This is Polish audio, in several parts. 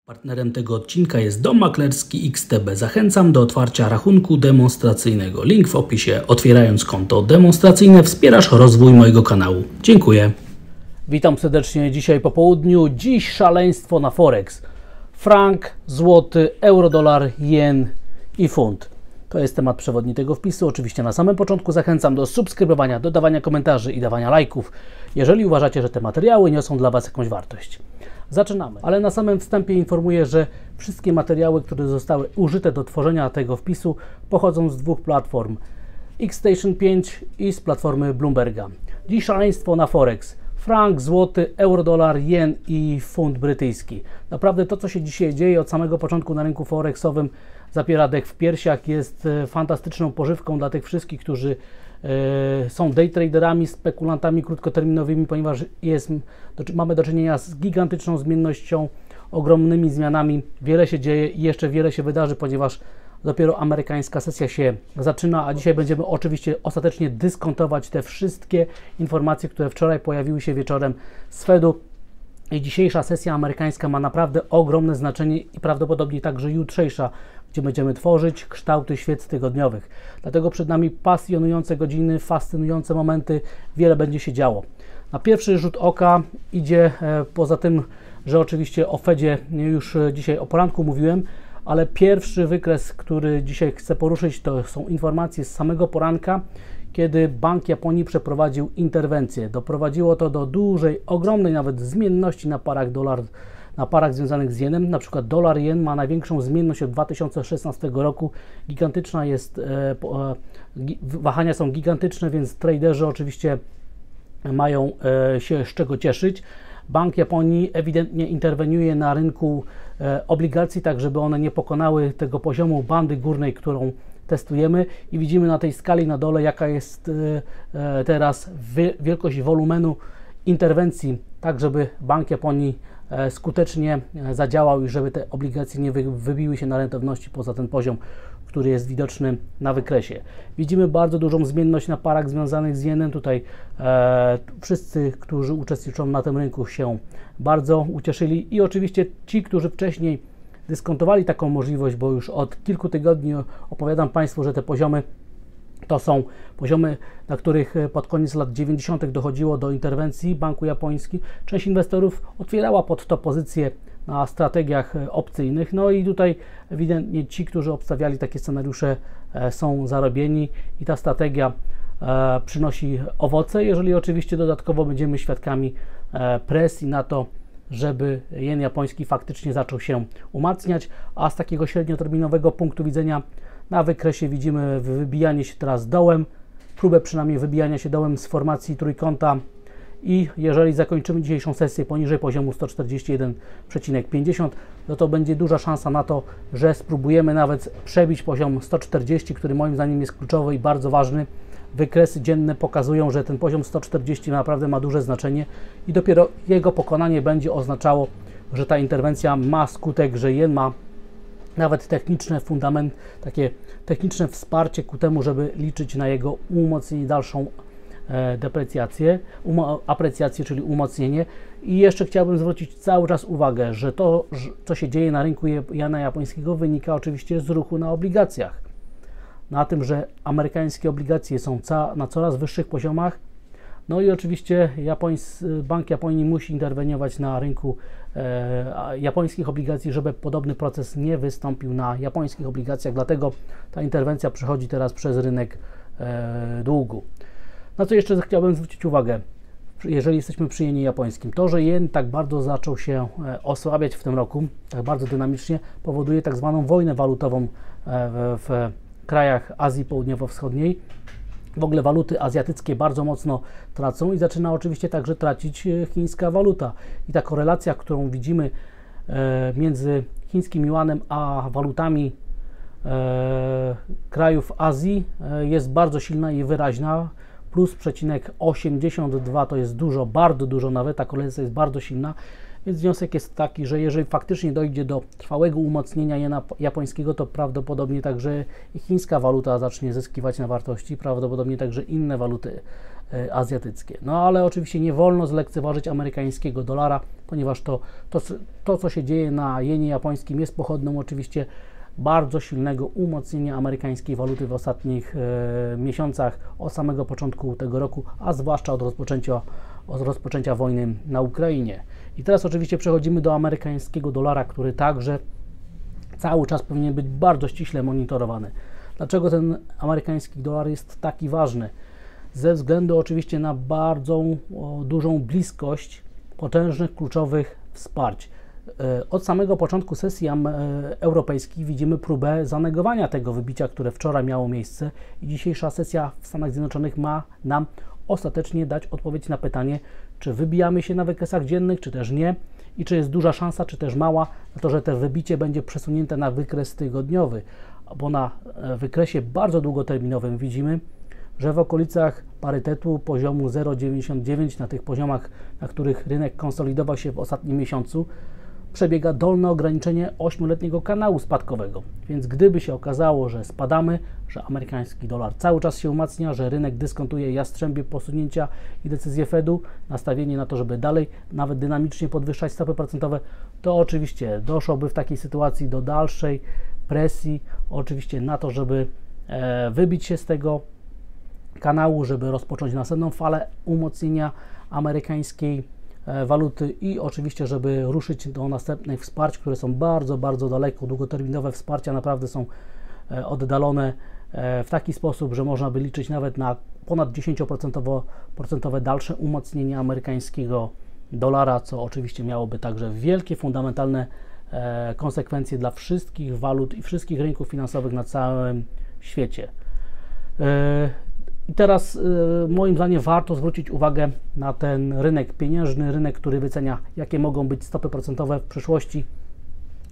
Partnerem tego odcinka jest Dom Maklerski XTB. Zachęcam do otwarcia rachunku demonstracyjnego. Link w opisie. Otwierając konto demonstracyjne wspierasz rozwój mojego kanału. Dziękuję. Witam serdecznie dzisiaj po południu. Dziś szaleństwo na Forex. Frank, złoty, euro, dolar, jen i funt. To jest temat przewodni tego wpisu. Oczywiście na samym początku zachęcam do subskrybowania, dodawania komentarzy i dawania lajków, jeżeli uważacie, że te materiały niosą dla Was jakąś wartość. Zaczynamy, ale na samym wstępie informuję, że wszystkie materiały, które zostały użyte do tworzenia tego wpisu, pochodzą z dwóch platform: Xstation 5 i z platformy Bloomberga. Dziś szaleństwo na Forex. Frank, złoty, euro, dolar, jen i funt brytyjski. Naprawdę to, co się dzisiaj dzieje od samego początku na rynku forexowym, zapiera dech w piersiach, jest fantastyczną pożywką dla tych wszystkich, którzy są day traderami, spekulantami krótkoterminowymi, ponieważ mamy do czynienia z gigantyczną zmiennością, ogromnymi zmianami. Wiele się dzieje i jeszcze wiele się wydarzy, ponieważ dopiero amerykańska sesja się zaczyna, a dzisiaj będziemy oczywiście ostatecznie dyskontować te wszystkie informacje, które wczoraj pojawiły się wieczorem z Fedu. I dzisiejsza sesja amerykańska ma naprawdę ogromne znaczenie i prawdopodobnie także jutrzejsza, gdzie będziemy tworzyć kształty świec tygodniowych. Dlatego przed nami pasjonujące godziny, fascynujące momenty, wiele będzie się działo. Na pierwszy rzut oka idzie, poza tym, że oczywiście o Fedzie już dzisiaj o poranku mówiłem, ale pierwszy wykres, który dzisiaj chcę poruszyć, to są informacje z samego poranka, kiedy Bank Japonii przeprowadził interwencję. Doprowadziło to do dużej, ogromnej nawet zmienności na parach na parach związanych z jenem. Na przykład dolar-jen ma największą zmienność od 2016 roku. Gigantyczna jest, wahania są gigantyczne, więc traderzy oczywiście mają się z czego cieszyć. Bank Japonii ewidentnie interweniuje na rynku obligacji, tak żeby one nie pokonały tego poziomu bandy górnej, którą testujemy, i widzimy na tej skali na dole, jaka jest teraz wielkość wolumenu interwencji, tak żeby Bank Japonii skutecznie zadziałał i żeby te obligacje nie wybiły się na rentowności poza ten poziom, który jest widoczny na wykresie. Widzimy bardzo dużą zmienność na parach związanych z jenem. Tutaj wszyscy, którzy uczestniczą na tym rynku, się bardzo ucieszyli i oczywiście ci, którzy wcześniej dyskontowali taką możliwość, bo już od kilku tygodni opowiadam Państwu, że te poziomy to są poziomy, na których pod koniec lat 90. dochodziło do interwencji banku japońskiego. Część inwestorów otwierała pod to pozycje na strategiach opcyjnych. No i tutaj ewidentnie ci, którzy obstawiali takie scenariusze, są zarobieni i ta strategia przynosi owoce, jeżeli oczywiście dodatkowo będziemy świadkami presji na to, żeby jen japoński faktycznie zaczął się umacniać, a z takiego średnioterminowego punktu widzenia na wykresie widzimy wybijanie się teraz dołem, próbę przynajmniej wybijania się dołem z formacji trójkąta, i jeżeli zakończymy dzisiejszą sesję poniżej poziomu 141,50, no to będzie duża szansa na to, że spróbujemy nawet przebić poziom 140, który moim zdaniem jest kluczowy i bardzo ważny. Wykresy dzienne pokazują, że ten poziom 140 naprawdę ma duże znaczenie i dopiero jego pokonanie będzie oznaczało, że ta interwencja ma skutek, że jen ma nawet techniczny fundament, takie techniczne wsparcie ku temu, żeby liczyć na jego umocnienie, dalszą deprecjację, aprecjację, czyli umocnienie. I jeszcze chciałbym zwrócić cały czas uwagę, że to, co się dzieje na rynku jena japońskiego, wynika oczywiście z ruchu na obligacjach. Na tym, że amerykańskie obligacje są na coraz wyższych poziomach. No i oczywiście Bank Japonii musi interweniować na rynku japońskich obligacji, żeby podobny proces nie wystąpił na japońskich obligacjach. Dlatego ta interwencja przechodzi teraz przez rynek długu. Na co jeszcze chciałbym zwrócić uwagę, jeżeli jesteśmy przy jenie japońskim? To, że jen tak bardzo zaczął się osłabiać w tym roku, tak bardzo dynamicznie, powoduje tak zwaną wojnę walutową w krajach Azji Południowo-Wschodniej. W ogóle waluty azjatyckie bardzo mocno tracą i zaczyna oczywiście także tracić chińska waluta. I ta korelacja, którą widzimy między chińskim juanem a walutami krajów Azji, jest bardzo silna i wyraźna. Plus 82 to jest dużo, bardzo dużo nawet, ta korelacja jest bardzo silna Więc wniosek jest taki, że jeżeli faktycznie dojdzie do trwałego umocnienia jena japońskiego, to prawdopodobnie także i chińska waluta zacznie zyskiwać na wartości, prawdopodobnie także inne waluty azjatyckie. No ale oczywiście nie wolno zlekceważyć amerykańskiego dolara, ponieważ to co się dzieje na jenie japońskim jest pochodną oczywiście bardzo silnego umocnienia amerykańskiej waluty w ostatnich miesiącach, od samego początku tego roku, a zwłaszcza od rozpoczęcia wojny na Ukrainie. I teraz oczywiście przechodzimy do amerykańskiego dolara, który także cały czas powinien być bardzo ściśle monitorowany. Dlaczego ten amerykański dolar jest taki ważny? Ze względu oczywiście na bardzo dużą bliskość potężnych, kluczowych wsparć. Od samego początku sesji europejskiej widzimy próbę zanegowania tego wybicia, które wczoraj miało miejsce, i dzisiejsza sesja w Stanach Zjednoczonych ma nam ostatecznie dać odpowiedź na pytanie, czy wybijamy się na wykresach dziennych, czy też nie, i czy jest duża szansa, czy też mała na to, że to wybicie będzie przesunięte na wykres tygodniowy, bo na wykresie bardzo długoterminowym widzimy, że w okolicach parytetu poziomu 0,99, na tych poziomach, na których rynek konsolidował się w ostatnim miesiącu, przebiega dolne ograniczenie 8-letniego kanału spadkowego. Więc gdyby się okazało, że spadamy, że amerykański dolar cały czas się umacnia, że rynek dyskontuje jastrzębie posunięcia i decyzje Fedu, nastawienie na to, żeby dalej nawet dynamicznie podwyższać stopy procentowe, to oczywiście doszłoby w takiej sytuacji do dalszej presji, oczywiście na to, żeby wybić się z tego kanału, żeby rozpocząć następną falę umocnienia amerykańskiej waluty i oczywiście, żeby ruszyć do następnych wsparć, które są bardzo, bardzo daleko. Długoterminowe wsparcia naprawdę są oddalone w taki sposób, że można by liczyć nawet na ponad 10% dalsze umocnienie amerykańskiego dolara, co oczywiście miałoby także wielkie, fundamentalne konsekwencje dla wszystkich walut i wszystkich rynków finansowych na całym świecie. I teraz moim zdaniem warto zwrócić uwagę na ten rynek pieniężny, rynek, który wycenia, jakie mogą być stopy procentowe w przyszłości.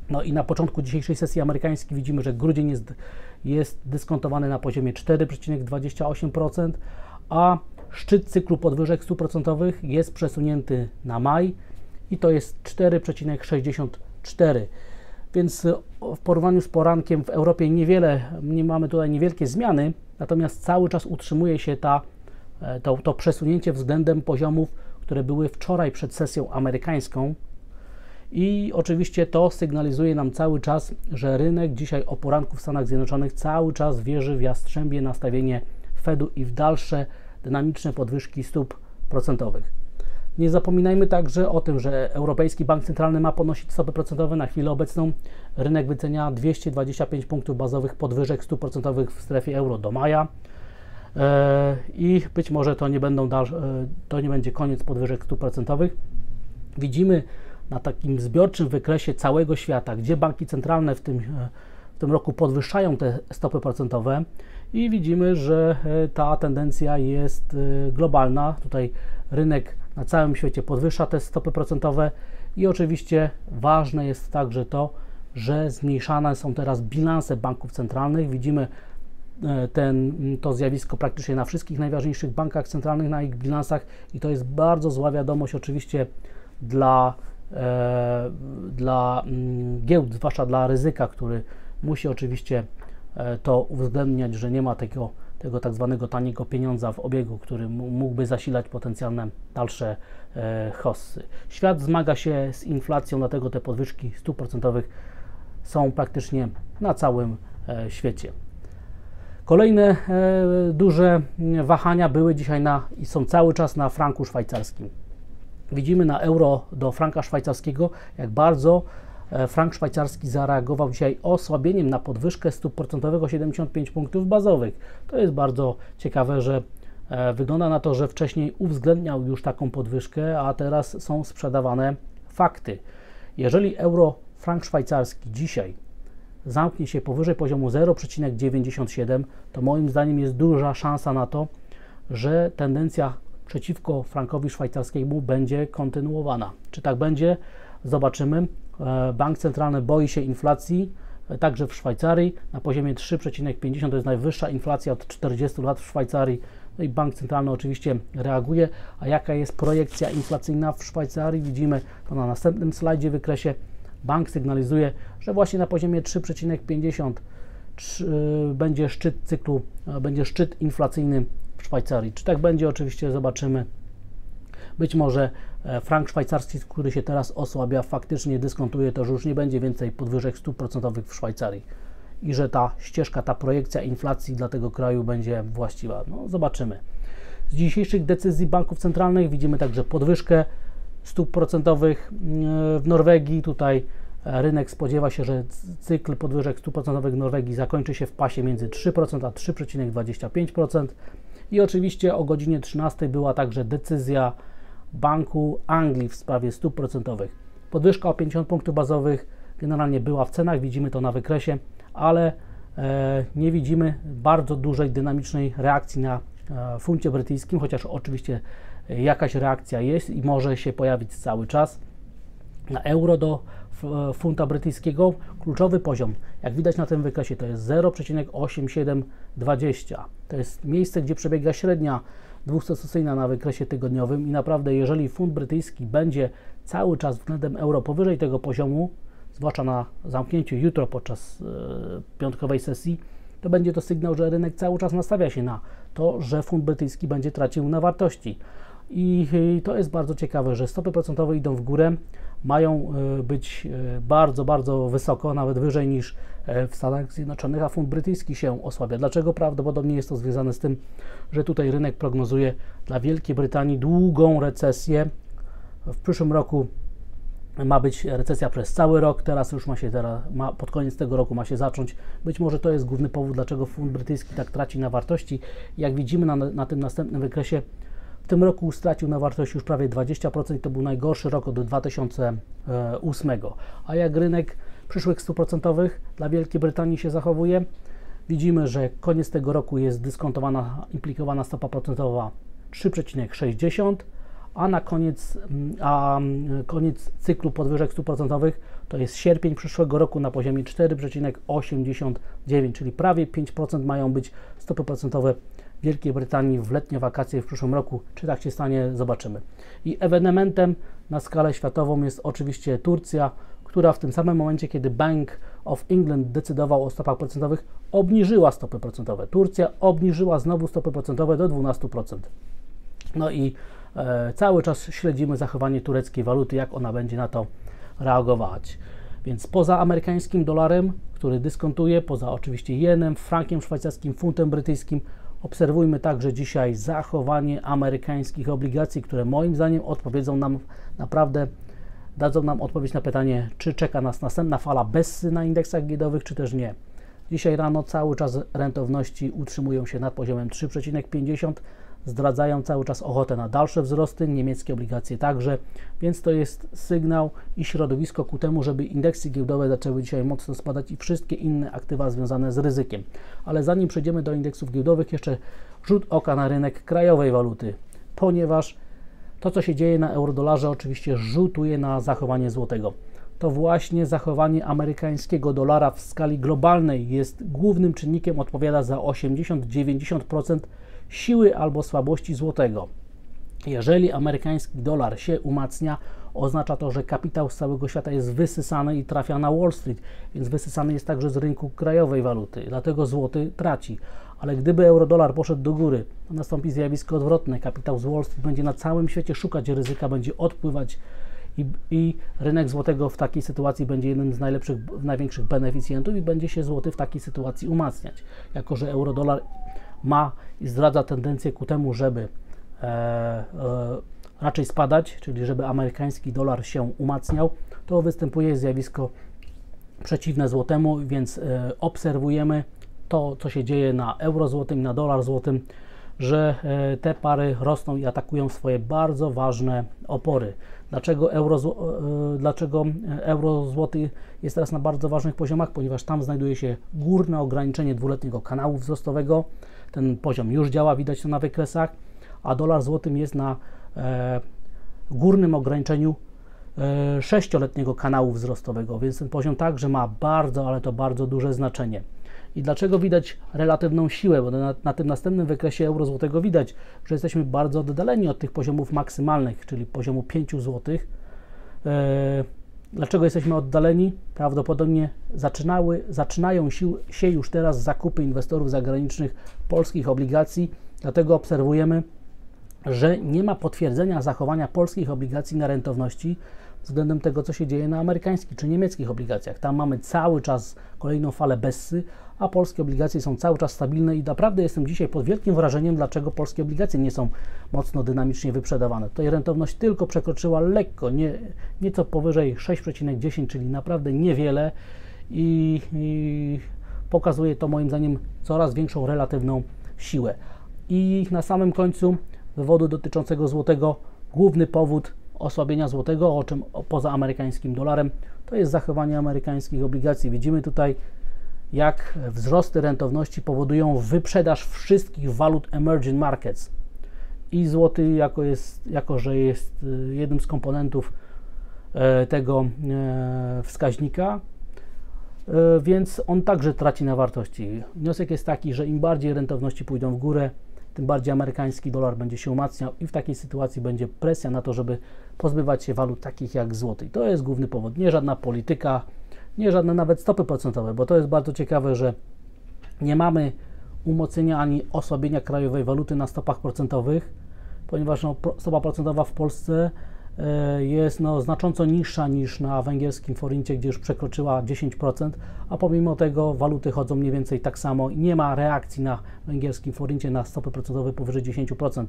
No i na początku dzisiejszej sesji amerykańskiej widzimy, że grudzień jest dyskontowany na poziomie 4,28%, a szczyt cyklu podwyżek stóp procentowych jest przesunięty na maj i to jest 4,64%. Więc w porównaniu z porankiem w Europie mamy tutaj niewielkie zmiany, natomiast cały czas utrzymuje się to przesunięcie względem poziomów, które były wczoraj przed sesją amerykańską, i oczywiście to sygnalizuje nam cały czas, że rynek dzisiaj o poranku w Stanach Zjednoczonych cały czas wierzy w jastrzębie nastawienie Fedu i w dalsze dynamiczne podwyżki stóp procentowych. Nie zapominajmy także o tym, że Europejski Bank Centralny ma ponosić stopy procentowe. Na chwilę obecną rynek wycenia 225 punktów bazowych podwyżek stóp procentowych w strefie euro do maja i być może to nie będzie koniec podwyżek stóp procentowych. Widzimy na takim zbiorczym wykresie całego świata, gdzie banki centralne w tym roku podwyższają te stopy procentowe, i widzimy, że ta tendencja jest globalna. Tutaj rynek na całym świecie podwyższa te stopy procentowe i oczywiście ważne jest także to, że zmniejszane są teraz bilanse banków centralnych. Widzimy to zjawisko praktycznie na wszystkich najważniejszych bankach centralnych, na ich bilansach, i to jest bardzo zła wiadomość oczywiście dla giełd, zwłaszcza dla ryzyka, który musi oczywiście to uwzględniać, że nie ma tego tak zwanego taniego pieniądza w obiegu, który mógłby zasilać potencjalne dalsze hossy. Świat zmaga się z inflacją, dlatego te podwyżki stóp procentowych są praktycznie na całym świecie. Kolejne duże wahania były dzisiaj i są cały czas na franku szwajcarskim. Widzimy na euro do franka szwajcarskiego, jak bardzo frank szwajcarski zareagował dzisiaj osłabieniem na podwyżkę stóp procentowych o 75 punktów bazowych. To jest bardzo ciekawe, że wygląda na to, że wcześniej uwzględniał już taką podwyżkę, a teraz są sprzedawane fakty. Jeżeli euro-frank szwajcarski dzisiaj zamknie się powyżej poziomu 0,97, to moim zdaniem jest duża szansa na to, że tendencja przeciwko frankowi szwajcarskiemu będzie kontynuowana. Czy tak będzie? Zobaczymy. Bank Centralny boi się inflacji, także w Szwajcarii, na poziomie 3,50, to jest najwyższa inflacja od 40 lat w Szwajcarii. No i bank centralny oczywiście reaguje. A jaka jest projekcja inflacyjna w Szwajcarii? Widzimy to na następnym slajdzie, wykresie. Bank sygnalizuje, że właśnie na poziomie 3,50 będzie szczyt cyklu, będzie szczyt inflacyjny w Szwajcarii. Czy tak będzie? Oczywiście zobaczymy. Być może frank szwajcarski, który się teraz osłabia, faktycznie dyskontuje to, że już nie będzie więcej podwyżek stóp procentowych w Szwajcarii i że ta ścieżka, ta projekcja inflacji dla tego kraju będzie właściwa. No, zobaczymy. Z dzisiejszych decyzji banków centralnych widzimy także podwyżkę stóp procentowych w Norwegii. Tutaj rynek spodziewa się, że cykl podwyżek stóp procentowych w Norwegii zakończy się w pasie między 3% a 3,25%. I oczywiście o godzinie 13 była także decyzja Banku Anglii w sprawie stóp procentowych. Podwyżka o 50 punktów bazowych generalnie była w cenach, widzimy to na wykresie, ale nie widzimy bardzo dużej, dynamicznej reakcji na funcie brytyjskim, chociaż oczywiście jakaś reakcja jest i może się pojawić cały czas. Na euro do funta brytyjskiego kluczowy poziom, jak widać na tym wykresie, to jest 0,8720. To jest miejsce, gdzie przebiega średnia dwustosunkowa na wykresie tygodniowym i naprawdę, jeżeli funt brytyjski będzie cały czas względem euro powyżej tego poziomu, zwłaszcza na zamknięciu jutro podczas piątkowej sesji, to będzie to sygnał, że rynek cały czas nastawia się na to, że funt brytyjski będzie tracił na wartości. I to jest bardzo ciekawe, że stopy procentowe idą w górę, mają być bardzo, bardzo wysoko, nawet wyżej niż w Stanach Zjednoczonych, a funt brytyjski się osłabia. Dlaczego? Prawdopodobnie jest to związane z tym, że tutaj rynek prognozuje dla Wielkiej Brytanii długą recesję. W przyszłym roku ma być recesja przez cały rok, teraz już pod koniec tego roku ma się zacząć. Być może to jest główny powód, dlaczego funt brytyjski tak traci na wartości. Jak widzimy na tym następnym wykresie, w tym roku stracił na wartości już prawie 20%, to był najgorszy rok od 2008. A jak rynek przyszłych stóp procentowych dla Wielkiej Brytanii się zachowuje? Widzimy, że koniec tego roku jest dyskontowana, implikowana stopa procentowa 3,60, a koniec cyklu podwyżek stóp procentowych to jest sierpień przyszłego roku na poziomie 4,89, czyli prawie 5% mają być stopy procentowe Wielkiej Brytanii w letnie wakacje w przyszłym roku. Czy tak się stanie? Zobaczymy. I ewenementem na skalę światową jest oczywiście Turcja, która w tym samym momencie, kiedy Bank of England decydował o stopach procentowych, obniżyła stopy procentowe. Turcja obniżyła znowu stopy procentowe do 12%. No i cały czas śledzimy zachowanie tureckiej waluty, jak ona będzie na to reagować. Więc poza amerykańskim dolarem, który dyskontuje, poza oczywiście jenem, frankiem szwajcarskim, funtem brytyjskim, obserwujmy także dzisiaj zachowanie amerykańskich obligacji, które moim zdaniem odpowiedzą nam naprawdę, dadzą nam odpowiedź na pytanie, czy czeka nas następna fala bessy na indeksach giełdowych, czy też nie. Dzisiaj rano cały czas rentowności utrzymują się nad poziomem 3,50, zdradzają cały czas ochotę na dalsze wzrosty, niemieckie obligacje także, więc to jest sygnał i środowisko ku temu, żeby indeksy giełdowe zaczęły dzisiaj mocno spadać i wszystkie inne aktywa związane z ryzykiem. Ale zanim przejdziemy do indeksów giełdowych, jeszcze rzut oka na rynek krajowej waluty, ponieważ to, co się dzieje na eurodolarze, oczywiście rzutuje na zachowanie złotego. To właśnie zachowanie amerykańskiego dolara w skali globalnej jest głównym czynnikiem, odpowiada za 80-90% siły albo słabości złotego. Jeżeli amerykański dolar się umacnia, oznacza to, że kapitał z całego świata jest wysysany i trafia na Wall Street, więc wysysany jest także z rynku krajowej waluty, dlatego złoty traci. Ale gdyby euro-dolar poszedł do góry, to nastąpi zjawisko odwrotne. Kapitał z Wall Street będzie na całym świecie szukać ryzyka, będzie odpływać i rynek złotego w takiej sytuacji będzie jednym z największych beneficjentów i będzie się złoty w takiej sytuacji umacniać. Jako że euro-dolar ma i zdradza tendencję ku temu, żeby raczej spadać, czyli żeby amerykański dolar się umacniał, to występuje zjawisko przeciwne złotemu, więc obserwujemy to, co się dzieje na euro złotym, na dolar złotym, że te pary rosną i atakują swoje bardzo ważne opory. Dlaczego euro złoty jest teraz na bardzo ważnych poziomach? Ponieważ tam znajduje się górne ograniczenie dwuletniego kanału wzrostowego. Ten poziom już działa, widać to na wykresach, a dolar złotym jest na górnym ograniczeniu 6-letniego kanału wzrostowego, więc ten poziom także ma bardzo, ale to bardzo duże znaczenie. I dlaczego widać relatywną siłę? Bo na tym następnym wykresie euro-złotego widać, że jesteśmy bardzo oddaleni od tych poziomów maksymalnych, czyli poziomu 5 zł. Dlaczego jesteśmy oddaleni? Prawdopodobnie zaczynają się już teraz zakupy inwestorów zagranicznych polskich obligacji, dlatego obserwujemy, że nie ma potwierdzenia zachowania polskich obligacji na rentowności względem tego, co się dzieje na amerykańskich czy niemieckich obligacjach. Tam mamy cały czas kolejną falę bessy, a polskie obligacje są cały czas stabilne i naprawdę jestem dzisiaj pod wielkim wrażeniem, dlaczego polskie obligacje nie są mocno dynamicznie wyprzedawane. Tutaj rentowność tylko przekroczyła lekko, nieco powyżej 6,10, czyli naprawdę niewiele i pokazuje to moim zdaniem coraz większą relatywną siłę. I na samym końcu wywodu dotyczącego złotego, główny powód osłabienia złotego, o czym poza amerykańskim dolarem, to jest zachowanie amerykańskich obligacji. Widzimy tutaj, jak wzrosty rentowności powodują wyprzedaż wszystkich walut emerging markets. I złoty, jako że jest jednym z komponentów tego wskaźnika, więc on także traci na wartości. Wniosek jest taki, że im bardziej rentowności pójdą w górę, tym bardziej amerykański dolar będzie się umacniał i w takiej sytuacji będzie presja na to, żeby pozbywać się walut takich jak złoty. I to jest główny powód, nie żadna polityka, nie żadne nawet stopy procentowe, bo to jest bardzo ciekawe, że nie mamy umocnienia ani osłabienia krajowej waluty na stopach procentowych, ponieważ stopa procentowa w Polsce jest znacząco niższa niż na węgierskim forincie, gdzie już przekroczyła 10%, a pomimo tego waluty chodzą mniej więcej tak samo i nie ma reakcji na węgierskim forincie na stopy procentowe powyżej 10%.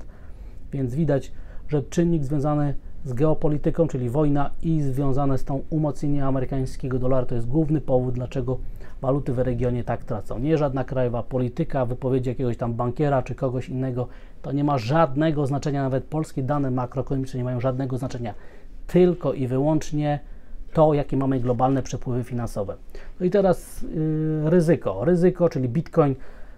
Więc widać, że czynnik związany z geopolityką, czyli wojna i związane z tą umocnieniem amerykańskiego dolara, to jest główny powód, dlaczego waluty w regionie tak tracą. Nie żadna krajowa polityka, wypowiedzi jakiegoś tam bankiera czy kogoś innego, to nie ma żadnego znaczenia, nawet polskie dane makroekonomiczne nie mają żadnego znaczenia, tylko i wyłącznie to, jakie mamy globalne przepływy finansowe. No i teraz ryzyko, czyli Bitcoin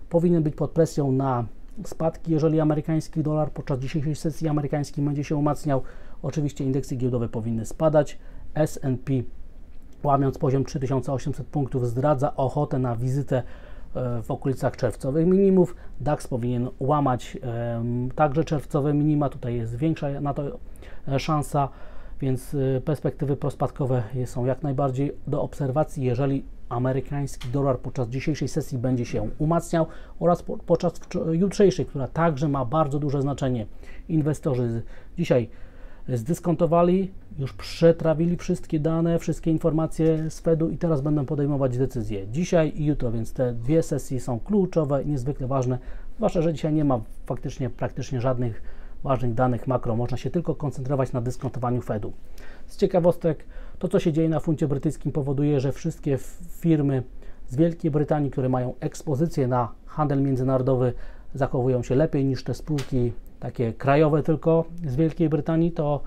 powinien być pod presją na spadki, jeżeli amerykański dolar podczas dzisiejszej sesji amerykańskiej będzie się umacniał. Oczywiście indeksy giełdowe powinny spadać. S&P, łamiąc poziom 3800 punktów, zdradza ochotę na wizytę w okolicach czerwcowych minimów. DAX powinien łamać także czerwcowe minima. Tutaj jest większa na to szansa, więc perspektywy prospadkowe są jak najbardziej do obserwacji, jeżeli amerykański dolar podczas dzisiejszej sesji będzie się umacniał oraz podczas jutrzejszej, która także ma bardzo duże znaczenie. Inwestorzy dzisiaj zdyskontowali, już przetrawili wszystkie dane, wszystkie informacje z Fedu i teraz będą podejmować decyzje dzisiaj i jutro, więc te dwie sesje są kluczowe i niezwykle ważne, zwłaszcza, że dzisiaj nie ma praktycznie żadnych ważnych danych makro, można się tylko koncentrować na dyskontowaniu Fedu. Z ciekawostek, to co się dzieje na funcie brytyjskim powoduje, że wszystkie firmy z Wielkiej Brytanii, które mają ekspozycję na handel międzynarodowy, zachowują się lepiej niż te spółki takie krajowe tylko z Wielkiej Brytanii. To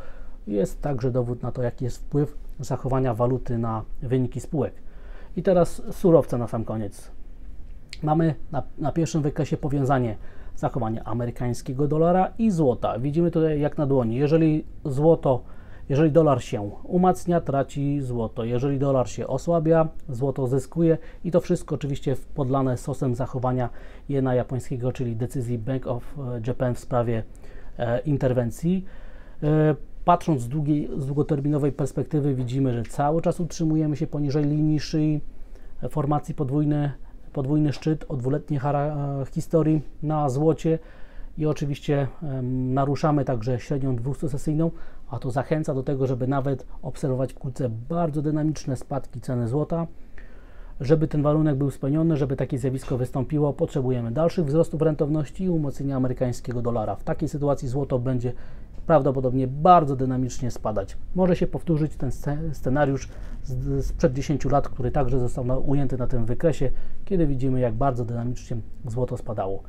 jest także dowód na to, jaki jest wpływ zachowania waluty na wyniki spółek. I teraz surowce na sam koniec. Mamy na pierwszym wykresie powiązanie zachowania amerykańskiego dolara i złota. Widzimy tutaj jak na dłoni. Jeżeli dolar się umacnia, traci złoto. Jeżeli dolar się osłabia, złoto zyskuje i to wszystko oczywiście podlane sosem zachowania jena japońskiego, czyli decyzji Bank of Japan w sprawie interwencji. Patrząc z długoterminowej perspektywy widzimy, że cały czas utrzymujemy się poniżej linii szyi formacji podwójny szczyt o dwuletniej historii na złocie i oczywiście naruszamy także średnią 200-sesyjną, a to zachęca do tego, żeby nawet obserwować wkrótce bardzo dynamiczne spadki ceny złota. Żeby ten warunek był spełniony, żeby takie zjawisko wystąpiło, potrzebujemy dalszych wzrostów rentowności i umocnienia amerykańskiego dolara. W takiej sytuacji złoto będzie prawdopodobnie bardzo dynamicznie spadać. Może się powtórzyć ten scenariusz sprzed 10 lat, który także został ujęty na tym wykresie, kiedy widzimy, jak bardzo dynamicznie złoto spadało.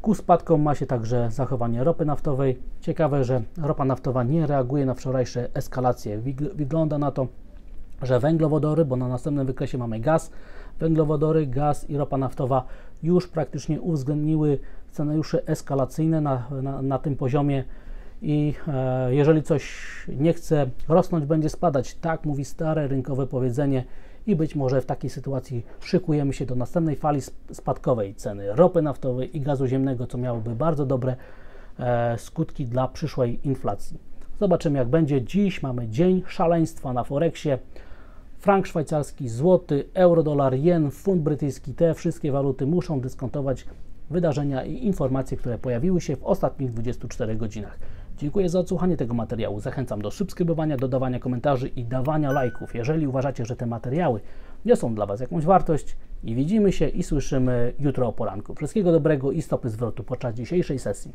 Ku spadkom ma się także zachowanie ropy naftowej. Ciekawe, że ropa naftowa nie reaguje na wczorajsze eskalacje. Wygląda na to, że węglowodory, bo na następnym wykresie mamy gaz, węglowodory, gaz i ropa naftowa już praktycznie uwzględniły scenariusze eskalacyjne na tym poziomie i jeżeli coś nie chce rosnąć, będzie spadać. Tak mówi stare rynkowe powiedzenie i być może w takiej sytuacji szykujemy się do następnej fali spadkowej ceny ropy naftowej i gazu ziemnego, co miałoby bardzo dobre skutki dla przyszłej inflacji. Zobaczymy, jak będzie. Dziś mamy dzień szaleństwa na Forexie. Frank szwajcarski, złoty, euro, dolar, jen, funt brytyjski, te wszystkie waluty muszą dyskontować wydarzenia i informacje, które pojawiły się w ostatnich 24 godzinach. Dziękuję za odsłuchanie tego materiału. Zachęcam do subskrybowania, dodawania komentarzy i dawania lajków, jeżeli uważacie, że te materiały niosą dla Was jakąś wartość. I widzimy się i słyszymy jutro o poranku. Wszystkiego dobrego i stopy zwrotu podczas dzisiejszej sesji.